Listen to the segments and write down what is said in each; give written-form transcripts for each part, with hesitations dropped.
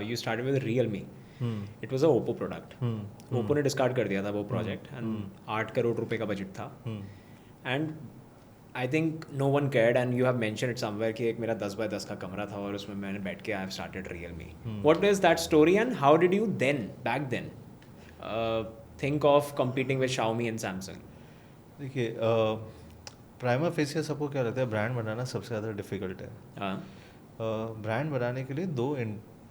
you started with Realme. It was a Oppo product. Oppo ने discard कर दिया था वो प्रोजेक्ट एंड 8 करोड़ रुपए का बजट था and I think no one cared and you have mention it somewhere कि एक मेरा 10 बाय 10 का कमरा था और उसमें मैंने बैठ के I have started Realme. What is that story and how did you then back then think of competing with Xiaomi and Samsung? देखिए प्राइमा फेसिया सबको क्या लगता है ब्रांड बनाना सबसे ज़्यादा डिफिकल्ट है. हाँ ब्रांड बनाने के लिए दो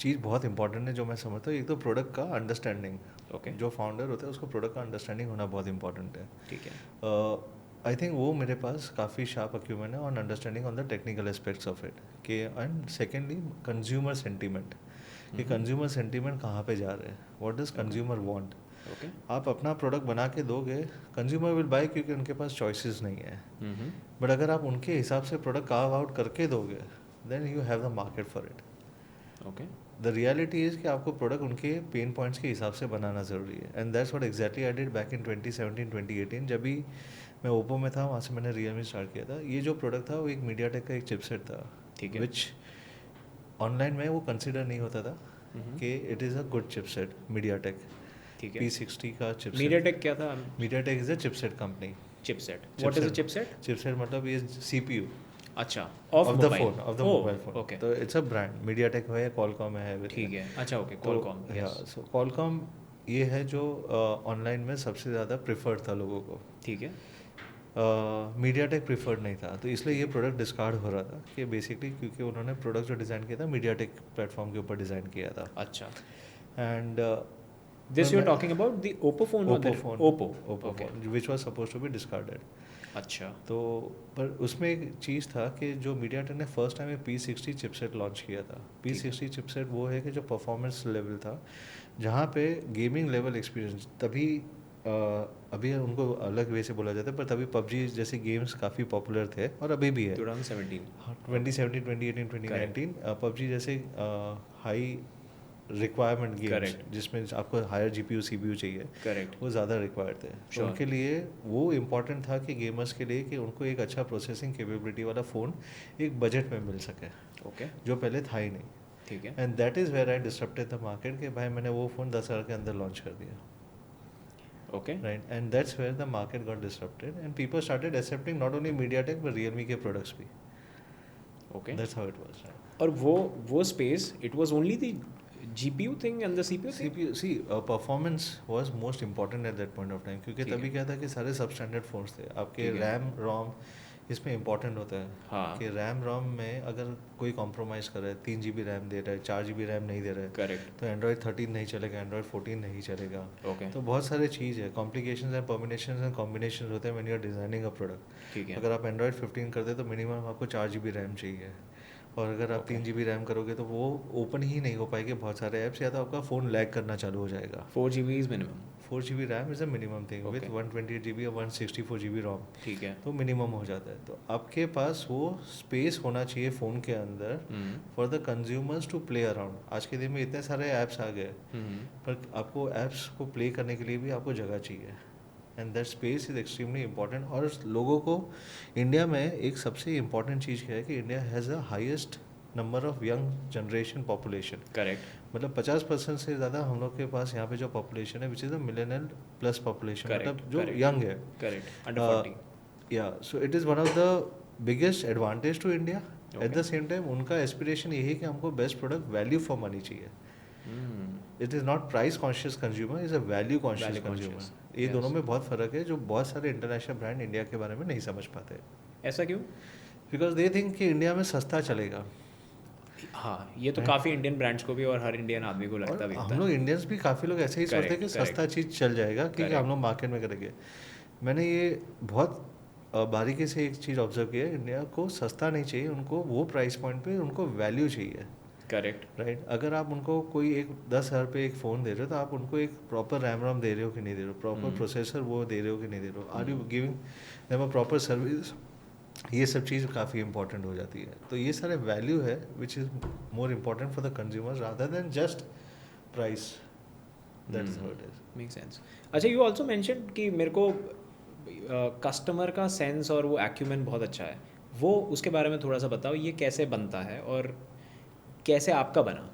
चीज़ बहुत इंपॉर्टेंट है जो मैं समझता हूँ. एक तो प्रोडक्ट का अंडरस्टैंडिंग. ओके जो फाउंडर होता है उसको प्रोडक्ट का अंडरस्टैंडिंग होना बहुत इंपॉर्टेंट है. ठीक है आई थिंक वो मेरे पास काफ़ी शार्प अक्यूमेंट है on understanding on the technical aspects of it के. एंड सेकेंडली कंज्यूमर सेंटिमेंट कि कंज्यूमर सेंटिमेंट कहाँ पे जा रहे हैं. What does consumer want. Okay आप अपना प्रोडक्ट बना के दोगे कंज्यूमर विल बाय क्योंकि उनके पास चॉइसेस नहीं है. बट अगर आप उनके हिसाब से प्रोडक्ट कार्व आउट करके दोगे then you have the market for it. Okay the reality is कि आपको प्रोडक्ट उनके पेन पॉइंट्स के हिसाब से बनाना ज़रूरी है. And that's what exactly I did back in 2017-2018 जब भी मैं ओप्पो में था. वहाँ से मैंने Realme स्टार्ट किया था. ये जो प्रोडक्ट था वो एक मीडियाटेक का एक चिपसेट था. ठीक है विच ऑनलाइन में वो कंसिडर नहीं होता था कि it is a good chipset. MediaTek ठीक है P60 का चिपसेट. मीडियाटेक क्या था MediaTek is a chipset company. Chipset what is a chipset chipset मतलब ये CPU अच्छा of the mobile phone of the mobile phone. Okay तो इट्स अ ब्रांड. मीडियाटेक है, कॉलकॉम है. ठीक है अच्छा okay Qualcomm yes so Qualcomm ये है जो ऑनलाइन में सबसे ज़्यादा प्रिफर्ड था लोगों को. ठीक है मीडियाटेक प्रिफर्ड नहीं था. तो इसलिए ये प्रोडक्ट डिस्कार्ड हो रहा था कि बेसिकली क्योंकि उन्होंने प्रोडक्ट जो डिज़ाइन किया था मीडियाटेक प्लेटफॉर्म के ऊपर डिज़ाइन किया था. अच्छा and this you are talking about the Oppo phone Oppo okay phone which was suppose to be discarded. अच्छा तो पर उसमें एक चीज़ था कि जो मीडियाटेक ने first time P60 chipset launch किया था. P60 चिपसेट वो है कि जो परफॉर्मेंस लेवल था जहाँ पे गेमिंग लेवल एक्सपीरियंस तभी अभी उनको अलग वे से बोला जाता है पर तभी PUBG जैसे गेम्स काफ़ी पॉपुलर थे और अभी भी है. 2017 2018 2019 PUBG जैसे हाई रिक्वायरमेंट गेम्स जिसमें आपको हायर GPU CPU चाहिए करेक्ट वो ज़्यादा रिक्वायर्ड थे. तो उनके लिए वो इम्पॉर्टेंट था कि गेमर्स के लिए कि उनको एक अच्छा प्रोसेसिंग कैपेबिलिटी वाला फ़ोन एक बजट में मिल सके ओके जो पहले था ही नहीं. ठीक है and that is where I disrupted the market कि भाई मैंने वो फ़ोन 10,000 के अंदर लॉन्च कर दिया. Okay right and that's where the market got disrupted and people started accepting not only MediaTek but Realme के प्रोडक्ट्स भी. Okay that's how it was. और वो space it was only the GPU thing and the CPU thing CPU see performance was most important at that point of time क्योंकि ठीक तभी है. क्या था कि सारे सब स्टैंडर्ड फोन्स थे. आपके ठीक है. रैम रोम इसमें इंपॉर्टेंट होता है हाँ कि रैम रोम में अगर कोई कॉम्प्रोमाइज़ कर रहा है 3 GB रैम दे रहा है 4 GB रैम नहीं दे रहा है करेक्ट तो एंड्रॉयड 13 नहीं चलेगा एंड्रॉयड 14 नहीं चलेगा. ओके तो बहुत सारे चीज़ है complications and permutations and combination होते हैं when you are designing a product. ठीक है अगर आप एंड्रॉयड 15 करते तो मिनिमम आपको 4 GB रैम चाहिए और अगर आप 3 GB रैम करोगे तो वो ओपन ही नहीं हो पाएगी बहुत सारे ऐप्स या तो आपका फ़ोन लैग करना चालू हो जाएगा. 4 GB is minimum 4 GB RAM is a minimum thing with Okay. 128 GB और 164 GB रोम ठीक है तो मिनिमम हो जाता है. तो आपके पास वो स्पेस होना चाहिए फ़ोन के अंदर for the consumers to play around. आज के दिन में इतने सारे ऐप्स आ गए पर आपको ऐप्स को प्ले करने के लिए भी आपको जगह चाहिए and that space is extremely important. और लोगों को इंडिया में एक सबसे इम्पॉर्टेंट चीज़ क्या है कि India has the highest number of young generation population. Correct मतलब 50% से ज़्यादा हम लोग के पास यहाँ पे जो पॉपुलेशन है which is the millennial plus population मतलब जो यंग है. करेक्ट अंडर 40 या so it is one of the biggest advantage to India. At the same time उनका एस्पिरेशन यही है कि हमको best product value for money चाहिए. It is not price conscious consumer is a value conscious consumer. ये दोनों में बहुत फ़र्क है जो बहुत सारे इंटरनेशनल ब्रांड इंडिया के बारे में नहीं समझ पाते. ऐसा क्यों बिकॉज दे थिंक कि इंडिया में सस्ता चलेगा. हाँ ये तो काफ़ी इंडियन ब्रांड्स को भी और हर इंडियन आदमी को लगता भी हम लोग इंडियंस भी काफ़ी लोग ऐसे ही सोचते हैं कि सस्ता चीज़ चल जाएगा क्योंकि हम लोग मार्केट में करेंगे. मैंने ये बहुत बारीकी से एक चीज़ ऑब्जर्व किया है. इंडिया को सस्ता नहीं चाहिए उनको वो प्राइस पॉइंट पे उनको वैल्यू चाहिए. करेक्ट राइट अगर आप उनको कोई एक 10,000 पे एक फ़ोन दे रहे हो तो आप उनको एक प्रॉपर रैम रोम दे रहे हो कि नहीं दे रहे हो. प्रॉपर प्रोसेसर वो दे रहे हो कि नहीं दे रहे हो. Are you giving them a proper service. ये सब चीज़ काफ़ी इंपॉर्टेंट हो जाती है. तो ये सारे वैल्यू है which is more important for the consumers rather than just price. That is how it is. Make sense. अच्छा यू ऑल्सो मेंशन कि मेरे को कस्टमर का सेंस और वो एक्यूमेन बहुत अच्छा है. वो उसके बारे में थोड़ा सा बताओ ये कैसे बनता है और कैसे आपका बना.